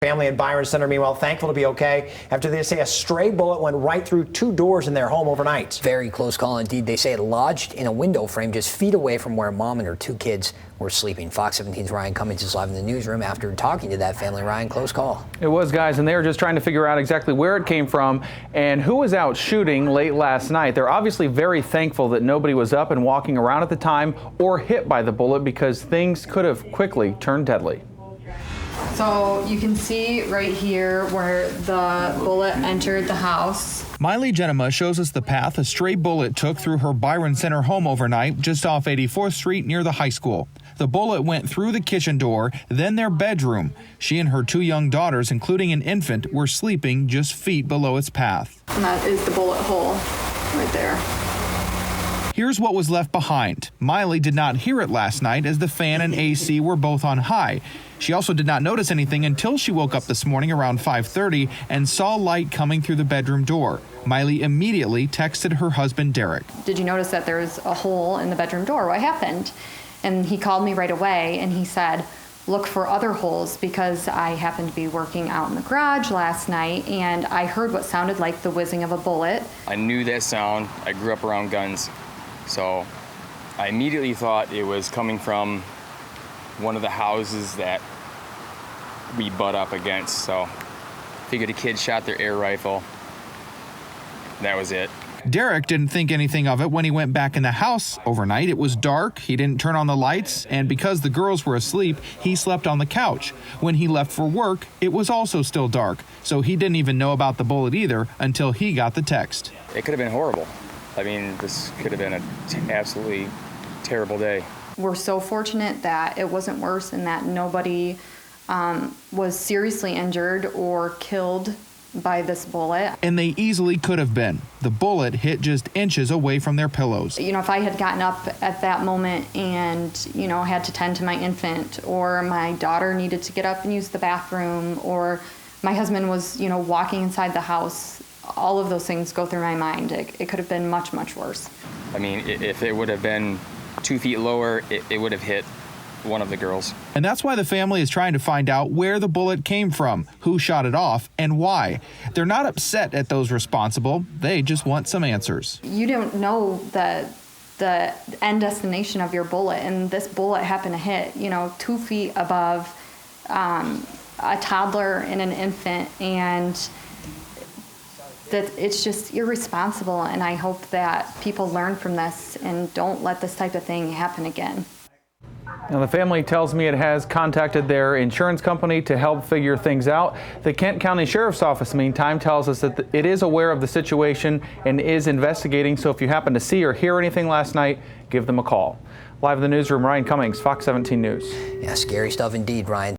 Family in Byron Center, meanwhile, thankful to be okay after they say a stray bullet went right through two doors in their home overnight. Very close call indeed. They say it lodged in a window frame just feet away from where mom and her two kids were sleeping. Fox 17's Ryan Cummings is live in the newsroom after talking to that family. Ryan, close call. It was, guys, and they were just trying to figure out exactly where it came from and who was out shooting late last night. They're obviously very thankful that nobody was up and walking around at the time or hit by the bullet because things could have quickly turned deadly. So you can see right here where the bullet entered the house. Miley Genema shows us the path a stray bullet took through her Byron Center home overnight just off 84th Street near the high school. The bullet went through the kitchen door, then their bedroom. She and her two young daughters, including an infant, were sleeping just feet below its path. And that is the bullet hole right there. Here's what was left behind. Miley did not hear it last night as the fan and AC were both on high. She also did not notice anything until she woke up this morning around 5:30 and saw light coming through the bedroom door. Miley immediately texted her husband, Derek. Did you notice that there's a hole in the bedroom door? What happened? And he called me right away and he said, look for other holes, because I happened to be working out in the garage last night and I heard what sounded like the whizzing of a bullet. I knew that sound. I grew up around guns. So I immediately thought it was coming from one of the houses that we butt up against. So figured a kid shot their air rifle. That was it. Derek didn't think anything of it when he went back in the house overnight. It was dark, he didn't turn on the lights, and because the girls were asleep, he slept on the couch. When he left for work, it was also still dark, so he didn't even know about the bullet either until he got the text. It could have been horrible. I mean, this could have been an absolutely terrible day. We're so fortunate that it wasn't worse and that nobody was seriously injured or killed by this bullet. And they easily could have been. The bullet hit just inches away from their pillows. You know, if I had gotten up at that moment and, you know, had to tend to my infant, or my daughter needed to get up and use the bathroom, or my husband was, you know, walking inside the house, all of those things go through my mind. It could have been much, much worse. I mean, if it would have been 2 feet lower, it would have hit one of the girls. And that's why the family is trying to find out where the bullet came from, who shot it off, and why. They're not upset at those responsible. They just want some answers. You don't know the end destination of your bullet, and this bullet happened to hit, you know, 2 feet above a toddler and an infant, and that it's just irresponsible. And I hope that people learn from this and don't let this type of thing happen again. Now, the family tells me it has contacted their insurance company to help figure things out. The Kent County Sheriff's Office, meantime, tells us that it is aware of the situation and is investigating. So if you happen to see or hear anything last night, give them a call. Live in the newsroom, Ryan Cummings, Fox 17 News. Yeah, scary stuff indeed, Ryan.